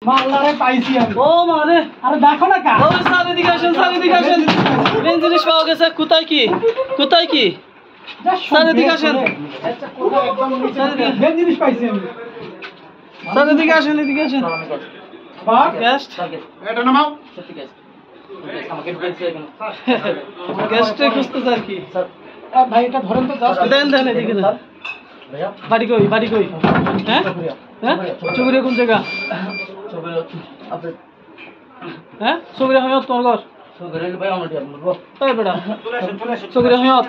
মাল্লারে পাইছি আমি। ও মারে, আরে দেখো না কা। ও স্যার এদিকে আসেন, স্যার এদিকে আসেন। মেন জিনিস পাওয়া গেছে। কোথায় কি? কোথায় কি? স্যার এদিকে আসেন। মেন জিনিস পাইছি আমি। স্যার এদিকে আসেন, এদিকে আসেন। বাহ, গেস্ট এটা নামাও। গেস্টে খুঁজতে স্যার কি? ভাই এটা ধরেন তো জাস্ট। দেন দেন এদিকে দেন। বাড়ি কই? বাড়ি কই? হ্যাঁ হ্যাঁ, চৌগুড়িয়া কোন জায়গা? হ্যাঁ, চৌগুড়িয়া হয়ত তোমার ঘর? এই বেটা, চৌগুড়িয়া হয়ত?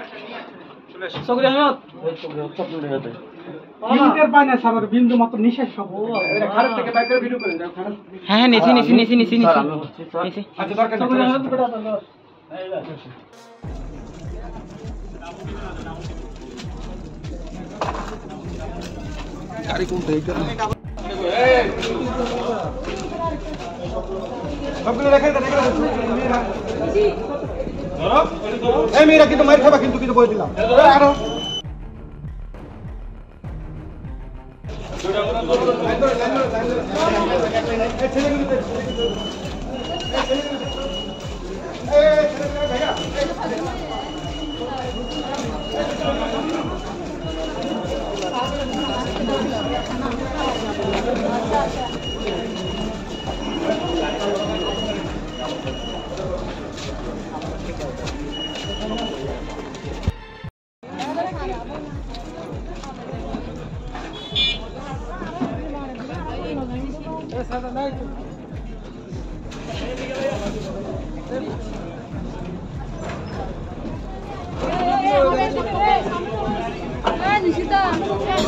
চৌগুড়িয়া হয়ত? বিন্দুর পায় না সামনে বিন্দু মাত্র নিঃশ্বাস সব। এটা খারাপ থেকে বাইক করে ভিডিও করে দাও খারাপ। হ্যাঁ হ্যাঁ, নিছি নিছি নিছি নিছি নিছি। আচ্ছা দরকার নেই। চৌগুড়িয়া হয়ত বেটা তোর ঘর? গাড়ি কোনটা এইটা? সবগুলো রেখে দাও, রেখে দাও। ধরো। এই মেয়েরা কিন্তু মার খাবা কিন্তু কিন্তু বলে দিলাম। আরো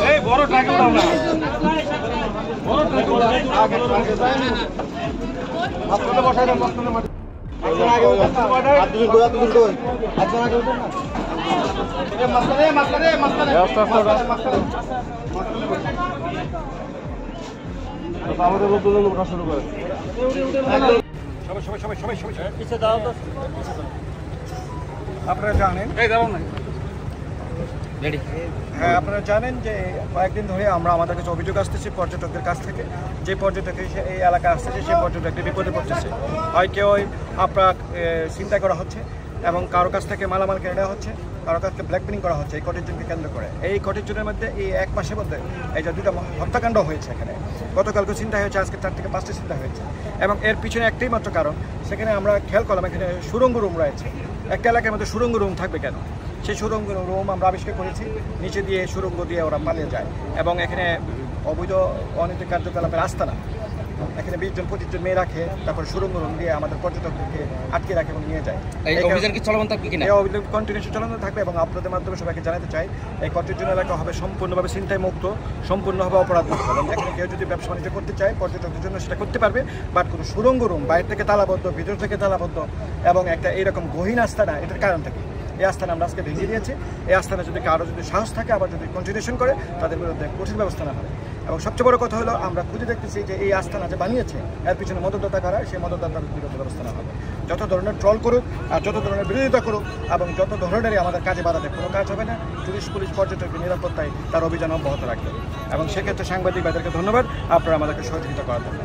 এই বড় টাকা দাও না। বড় টাকা আগে আপনাদের বসাই দেন বস্তানে মাটি। আপনারা আগে আর দুই গোয়া দুই গোয়া। আপনারা আগে উঠুন না। এই মাস্টারে মাস্টারে মাস্টারে মাস্টারে তো আমাদের লোকজন ওঠা শুরু করে। সবাই সবাই সবাই সবাই সবাই পিছে দাও তো। আপনারা জানেন এই দাও না। রেডি। হ্যাঁ, আপনারা জানেন যে কয়েকদিন ধরে আমাদের কাছে অভিযোগ আসতেছে পর্যটকদের কাছ থেকে, যে পর্যটক এই এলাকায় আসতেছে সেই পর্যটকদের বিপদে পড়তেছে। হয় কেউ আপনার চিন্তা করা হচ্ছে এবং কারো কাছ থেকে মালামাল কেড়ে নেওয়া হচ্ছে, কারো কাছকে ব্ল্যাকমেলিং করা হচ্ছে এই কটেজনকে কেন্দ্র করে। এই কটেজনের মধ্যে এই এক মাসের মধ্যে এই যে দুটা হত্যাকাণ্ড হয়েছে এখানে। গতকালকে চিন্তা হয়েছে, আজকে 4 থেকে 5টা চিন্তা হয়েছে এবং এর পিছনে একটাই মাত্র কারণ। সেখানে আমরা খেয়াল করলাম এখানে সুড়ঙ্গ রুম রয়েছে। একটা এলাকার মধ্যে সুড়ঙ্গ রুম থাকবে কেন? সেই সুড়ঙ্গ রুম আমরা আবিষ্কার করেছি, নিচে দিয়ে সুড়ঙ্গ দিয়ে ওরা পালিয়ে যায় এবং এখানে অবৈধ অনৈতিক কার্যকলাপের আস্তানা। এখানে 20 জন 25 জন মেয়ে রাখে, তারপর সুড়ঙ্গ রুম দিয়ে আমাদের পর্যটকদেরকে আটকে রাখে এবং নিয়ে যায়। এই অভিযান কি চলমান থাকবে কিনা? এই অভিযান কন্টিনিউয়াসলি চলমান থাকবে এবং আপনাদের মাধ্যমে সবাইকে জানাতে চাই এই পর্যটন এলাকা হবে সম্পূর্ণভাবে ছিনতাই মুক্ত, সম্পূর্ণভাবে অপরাধ মুক্ত এবং এখানে কেউ যদি ব্যবসা বাণিজ্য করতে চায় পর্যটকদের জন্য সেটা করতে পারবে। বাট কোনো সুড়ঙ্গ রুম বাইরে থেকে তালাবদ্ধ, ভিতর থেকে তালাবদ্ধ এবং একটা এইরকম গহীন আস্তানা, এটার কারণ থেকে এই আস্থানে আমরা আজকে ভেঙে দিয়েছি। এই আস্থানে যদি কারো যদি সাহস থাকে আবার যদি কন্টিনিউশন করে তাদের বিরুদ্ধে কঠিন ব্যবস্থা না হবে। এবং সবচেয়ে বড় কথা হলো আমরা খুঁজে দেখতেছি যে এই আস্থানা যে বানিয়েছে এর পিছনে মদতদাতা কারা, সেই মদতদাতার বিরুদ্ধে ব্যবস্থা না হবে। যত ধরনের ট্রল করুক আর যত ধরনের বিরোধিতা করুক এবং যত ধরনেরই আমাদের কাজে বাধা দেয়, কোনো কাজ হবে না। পুলিশ পর্যটকের নিরাপত্তায় তার অভিযান অব্যাহত রাখবে এবং সেক্ষেত্রে সাংবাদিক ভাইদেরকে ধন্যবাদ, আপনারা আমাদেরকে সহযোগিতা করার জন্য।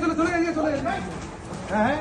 চলে চলে চলে হ্যাঁ হ্যাঁ।